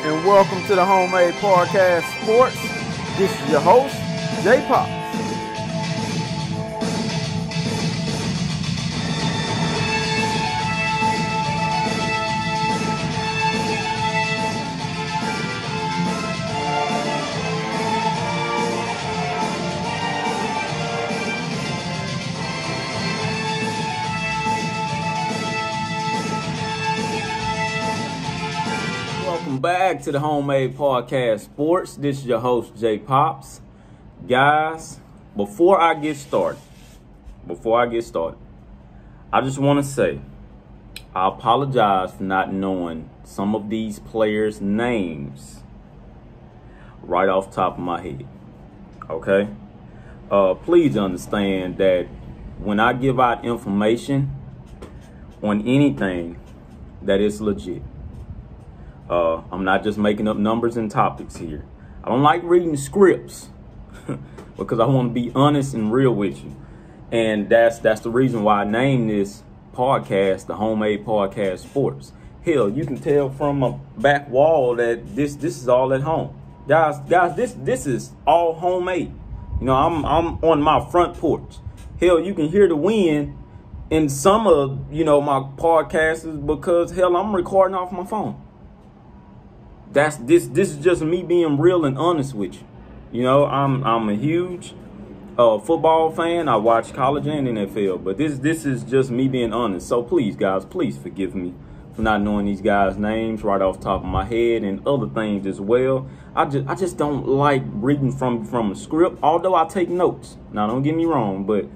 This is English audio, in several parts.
and welcome to the Homemade Podcast Sports. This is your host, J Pops. Welcome back to the Homemade Podcast Sports. This is your host, J Pops. Guys, before I get started, I just want to say I apologize for not knowing some of these players' names right off the top of my head. Okay? Please understand that when I give out information on anything, that is legit. I'm not just making up numbers and topics here. I don't like reading scripts because I want to be honest and real with you. And that's the reason why I named this podcast the Homemade Podcast Sports. Hell, you can tell from my back wall that this is all at home. Guys, this is all homemade. You know, I'm on my front porch. Hell, you can hear the wind in some of, my podcasts because hell, I'm recording off my phone. This is just me being real and honest with you. You know, I'm a huge football fan. I watch college and NFL, but this is just me being honest. So please, guys, please forgive me for not knowing these guys' names right off the top of my head and other things as well. I just don't like reading from a script, although I take notes. Now, don't get me wrong, but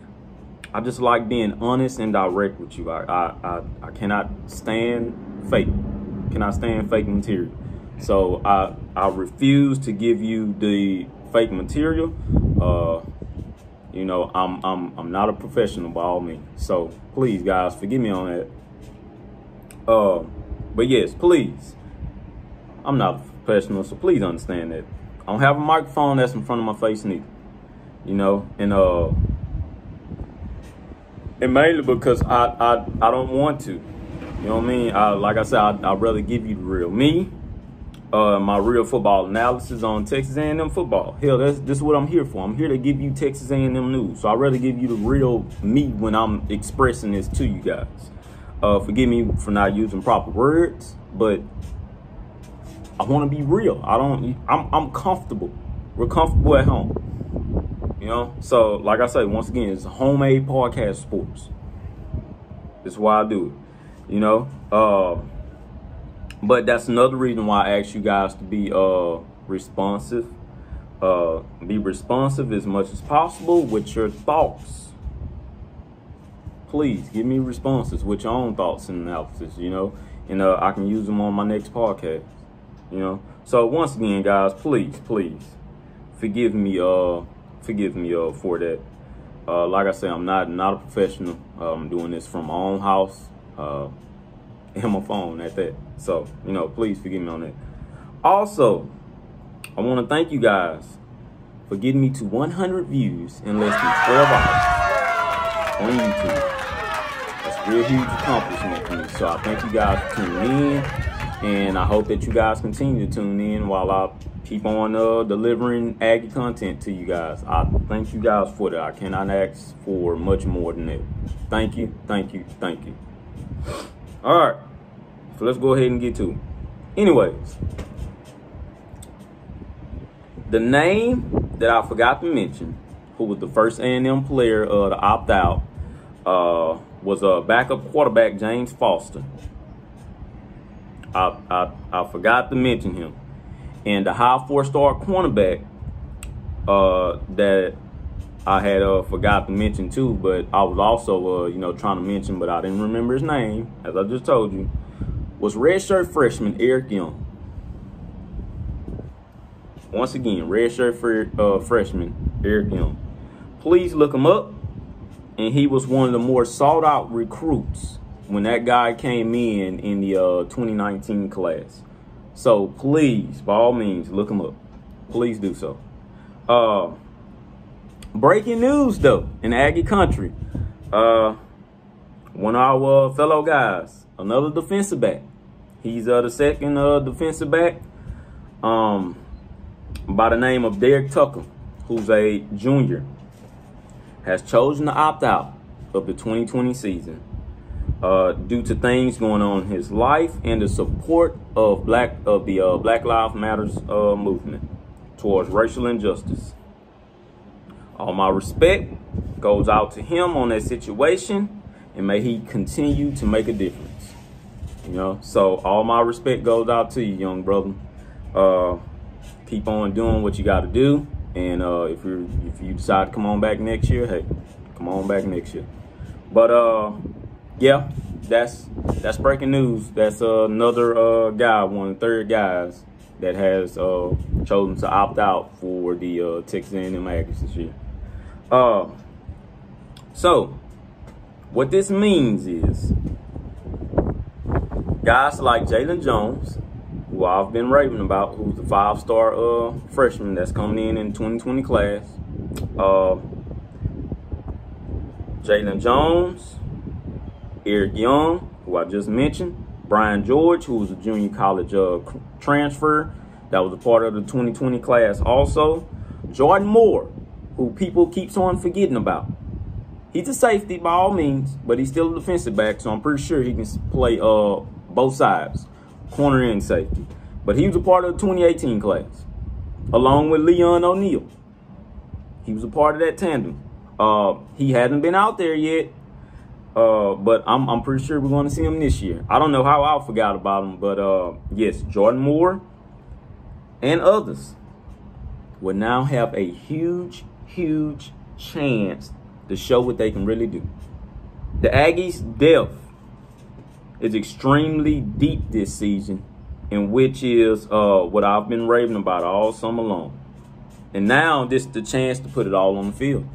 I just like being honest and direct with you. I cannot stand fake. Cannot stand fake material. So I refuse to give you the fake material. I'm not a professional by all means. So please, guys, forgive me on that. But yes, please. I'm not a professional, so please understand that. I don't have a microphone that's in front of my face neither. And mainly because I don't want to. You know what I mean? Like I said, I'd rather give you the real me. My real football analysis on Texas A&M football. Hell, this is what I'm here for. I'm here to give you Texas A&M news. So I'd rather give you the real me when I'm expressing this to you guys. Forgive me for not using proper words, but I want to be real. I'm comfortable. We're comfortable at home. You know? So, like I say, once again, it's a Homemade Podcast Sports. That's why I do it. You know? But that's another reason why I ask you guys to be responsive. Be responsive as much as possible with your thoughts. Please give me responses with your own thoughts and analysis, and I can use them on my next podcast, So once again, guys, please forgive me for that. Like I said, I'm not a professional. I'm doing this from my own house. And my phone at that. So, please forgive me on that. Also, I want to thank you guys for getting me to 100 views in less than 12 hours on YouTube. That's a real huge accomplishment for me. So I thank you guys for tuning in. And I hope that you guys continue to tune in while I keep on delivering Aggie content to you guys. I thank you guys for that. I cannot ask for much more than that. Thank you. All right, so let's go ahead and get to it. Anyways, the name that I forgot to mention, who was the first A&M player to opt out, was a backup quarterback, James Foster. I forgot to mention him. And the high 4-star cornerback that I had forgot to mention too, but I was also trying to mention, but I didn't remember his name, as I just told you, was redshirt freshman Eric Young. Once again, redshirt freshman Eric Young. Please look him up, and he was one of the more sought out recruits when that guy came in the 2019 class. So please, by all means, look him up. Please do so. Breaking news, though, in Aggie country. One of our fellow guys, another defensive back. He's the second defensive back by the name of Derrick Tucker, who's a junior, has chosen to opt out of the 2020 season due to things going on in his life and the support of Black Lives Matters movement towards racial injustice. All my respect goes out to him on that situation, and may he continue to make a difference. You know, so all my respect goes out to you, young brother. Keep on doing what you got to do, and if you decide to come on back next year, hey, come on back next year. But yeah, that's breaking news. That's another guy, one of the third guys that has chosen to opt out for the Texas A&M Aggies this year. So what this means is guys like Jalen Jones, who I've been raving about, who's the 5-star freshman that's coming in 2020 class. Jalen Jones, Eric Young, who I just mentioned, Brian George, who was a junior college transfer that was a part of the 2020 class also. Jordan Moore, who people keeps on forgetting about. He's a safety by all means, but he's still a defensive back, so I'm pretty sure he can play both sides, corner and safety. But he was a part of the 2018 class, along with Leon O'Neal. He was a part of that tandem. He hasn't been out there yet, but I'm pretty sure we're going to see him this year. I don't know how I forgot about him, but yes, Jordan Moore and others will now have a huge chance to show what they can really do. The Aggies' depth is extremely deep this season, and which is what I've been raving about all summer long. And now this is the chance to put it all on the field.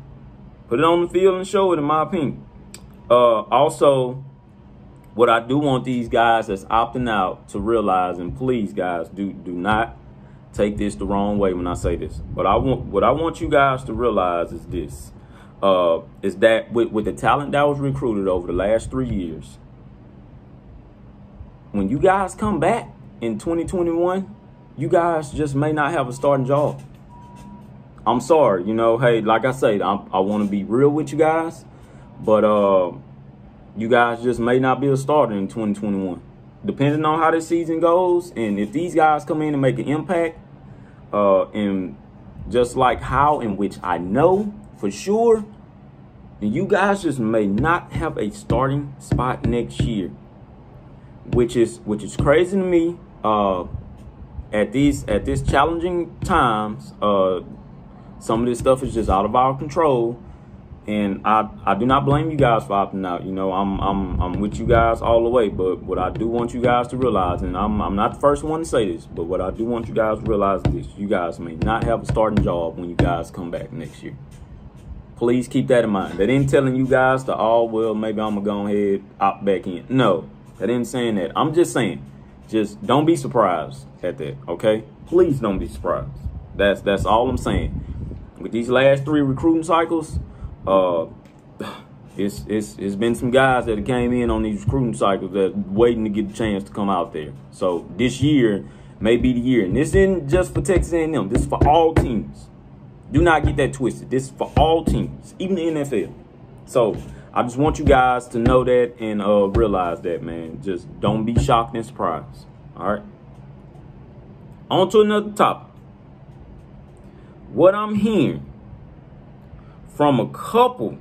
Put it on the field and show it, in my opinion. Also, what I do want these guys that's opting out to realize, and please guys, do not take this the wrong way when I say this. But what I want you guys to realize is this. Is that with the talent that was recruited over the last 3 years, when you guys come back in 2021, you guys just may not have a starting job. I'm sorry, you know, hey, like I said, I want to be real with you guys, but you guys just may not be a starter in 2021. Depending on how this season goes, and if these guys come in and make an impact, and just like how in which I know for sure, then you guys just may not have a starting spot next year, which is crazy to me. At this challenging times, some of this stuff is just out of our control, and I do not blame you guys for opting out. You know, I'm with you guys all the way. But what I do want you guys to realize, and I'm not the first one to say this, but what I do want you guys to realize is this: you guys may not have a starting job when you guys come back next year. Please keep that in mind. That ain't telling you guys to, oh, well, maybe I'm gonna go ahead opt back in. No, that ain't saying that. I'm just saying, just don't be surprised at that. Okay, please don't be surprised. That's all I'm saying. With these last 3 recruiting cycles, it's been some guys that came in on these recruiting cycles that waiting to get a chance to come out there. So this year may be the year, and this isn't just for Texas A&M. This is for all teams. Do not get that twisted. This is for all teams, even the NFL. So I just want you guys to know that and realize that, man. Just don't be shocked and surprised. All right. On to another topic. What I'm hearing from a couple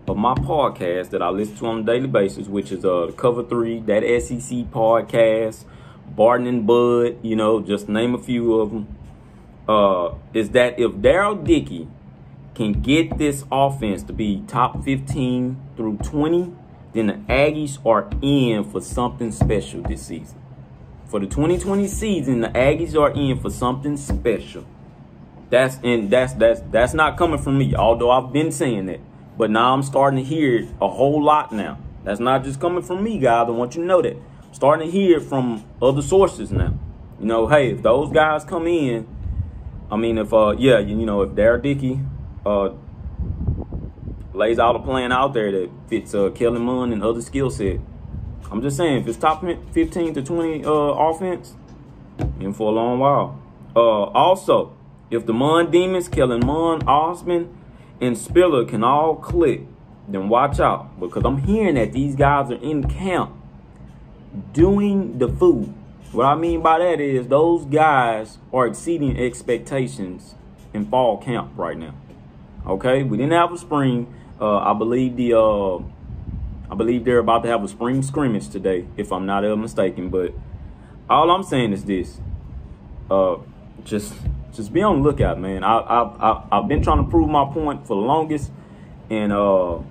of my podcasts that I listen to on a daily basis, which is the Cover 3, that SEC podcast, Barton and Bud, you know, just name a few of them, is that if Daryl Dickey can get this offense to be top 15 through 20, then the Aggies are in for something special this season. For the 2020 season, the Aggies are in for something special. That's not coming from me, although I've been saying that. But now I'm starting to hear it a whole lot now. That's not just coming from me, guys. I want you to know that. I'm starting to hear it from other sources now. You know, hey, if those guys come in, I mean, if if Derrick Dickey lays out a plan out there that fits Kellen Mond and other skill set, I'm just saying, if it's top 15 to 20 offense, in for a long while. Also, if the Mon Demons, Kellen Mond, Osman, and Spiller can all click, then watch out. Because I'm hearing that these guys are in camp doing the food. What I mean by that is those guys are exceeding expectations in fall camp right now. Okay, we didn't have a spring. I believe they're about to have a spring scrimmage today, if I'm not mistaken. But all I'm saying is this: just be on the lookout, man. I've been trying to prove my point for the longest, and I'll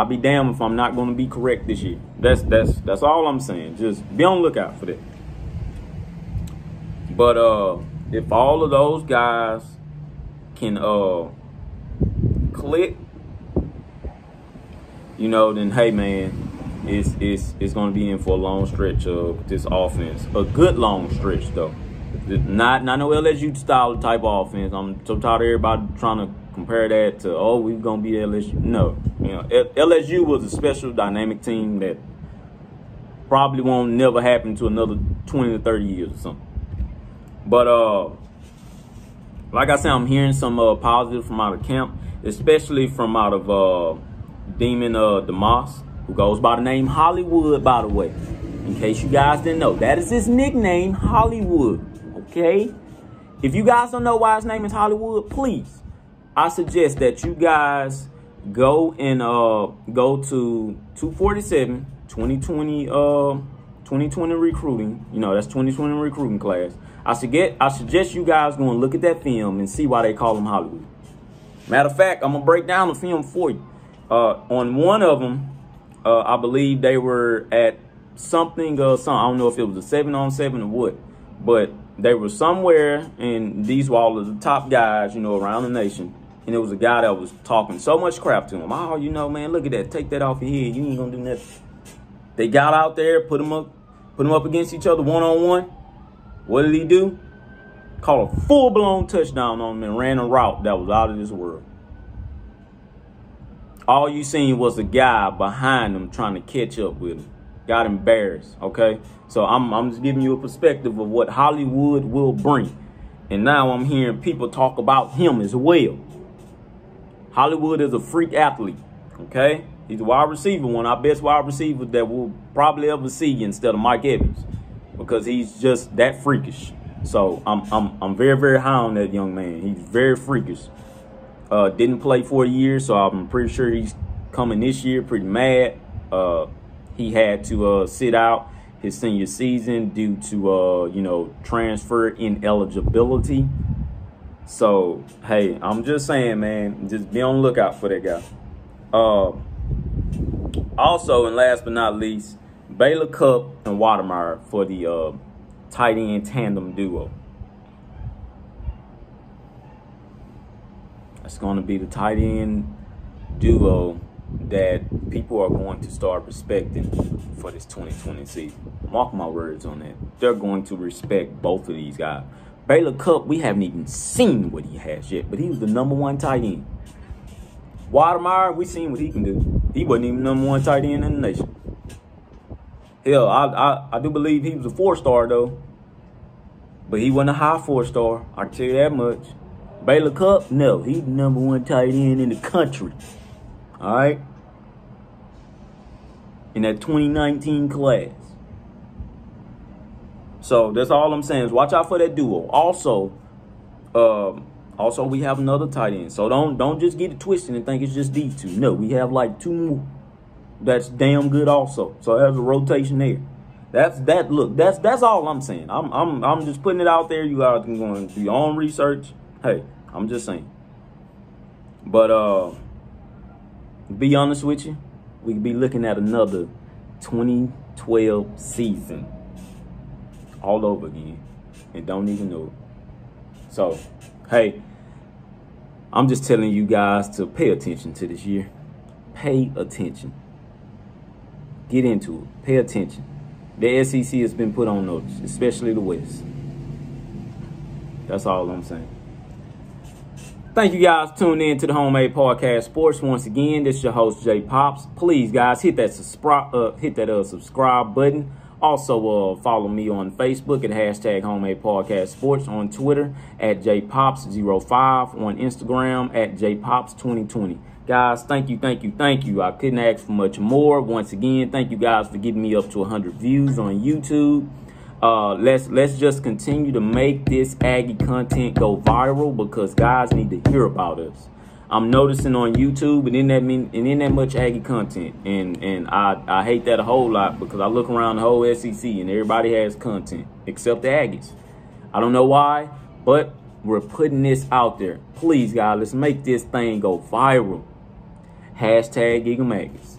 be damned if I'm not going to be correct this year. That's all I'm saying. Just be on the lookout for that. But if all of those guys can click, you know, then hey man, it's going to be in for a long stretch of this offense. A good long stretch though. Not no LSU style type of offense. I'm so tired of everybody trying to compare that to, oh, we're going to be LSU. No. You know, LSU was a special dynamic team that probably won't never happen to another 20 to 30 years or something. But like I said, I'm hearing some positive from out of camp, especially from out of Demon DeMoss, who goes by the name Hollywood, by the way. In case you guys didn't know, that is his nickname, Hollywood. Okay? If you guys don't know why his name is Hollywood, please, I suggest that you guys go and go to 247 2020 recruiting. You know, that's 2020 recruiting class. I suggest you guys go and look at that film and see why they call him Hollywood. Matter of fact, I'm gonna break down the film for you. On one of them, I believe they were at something. I don't know if it was a 7-on-7 or what, but they were somewhere, and these were all of the top guys, you know, around the nation. And there was a guy that was talking so much crap to him. Oh, you know, man, look at that. Take that off your head. You ain't gonna do nothing. They got out there, put them up against each other one-on-one. What did he do? Caught a full-blown touchdown on him and ran a route that was out of this world. All you seen was a guy behind him trying to catch up with him. Got embarrassed, okay? So I'm just giving you a perspective of what Hollywood will bring. And now I'm hearing people talk about him as well. Hollywood is a freak athlete, okay? He's a wide receiver, one of our best wide receivers that we'll probably ever see instead of Mike Evans, because he's just that freakish. So I'm very, very high on that young man. He's very freakish. Didn't play for a year, so I'm pretty sure he's coming this year pretty mad. He had to sit out his senior season due to, you know, transfer ineligibility. So, hey, I'm just saying, man, just be on the lookout for that guy. Also, and last but not least, Baylor Cupp and Watermeyer for the tight end tandem duo. It's going to be the tight end duo that people are going to start respecting for this 2020 season. Mark my words on that. They're going to respect both of these guys. Baylor Cupp, we haven't even seen what he has yet, but he was the #1 tight end. Watermeyer, we seen what he can do. He wasn't even #1 tight end in the nation. Hell, I do believe he was a 4-star though, but he wasn't a high 4-star. I can tell you that much. Baylor Cupp, no, he's the #1 tight end in the country. All right, in that 2019 class. So that's all I'm saying is watch out for that duo. Also, we have another tight end. So don't just get it twisted and think it's just these two. No, we have like 2 more. That's damn good also. So there's a rotation there. That's all I'm saying. I'm just putting it out there. You guys can go and do your own research. Hey, I'm just saying. But to be honest with you, we could be looking at another 2012 season all over again and don't even know it. So, hey, I'm just telling you guys to pay attention to this year. Pay attention. Get into it. Pay attention. The SEC has been put on notice, especially the West. That's all I'm saying. Thank you guys for tuning in to the Homemade Podcast Sports. Once again, this is your host, J Pops. Please, guys, hit that subscribe button. Also, follow me on Facebook at hashtag Homemade Podcast Sports, on Twitter at JPops05, on Instagram at JPops2020. Guys, thank you. I couldn't ask for much more. Once again, thank you guys for getting me up to 100 views on YouTube. Let's just continue to make this Aggie content go viral, because guys need to hear about us. I'm noticing on YouTube and in that much Aggie content, and I hate that a whole lot, because I look around the whole SEC and everybody has content except the Aggies. I don't know why, but we're putting this out there. Please, guys, let's make this thing go viral. Hashtag Eagle Maggots.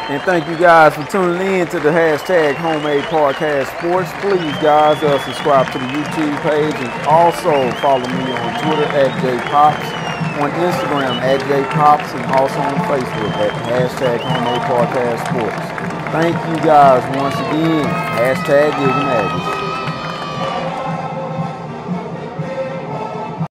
And thank you guys for tuning in to the hashtag Homemade Podcast Sports. Please, guys, subscribe to the YouTube page, and also follow me on Twitter at JPops, on Instagram at JPops, and also on Facebook at hashtag Homemade Podcast Sports. Thank you guys once again. Hashtag Eagle Maggots.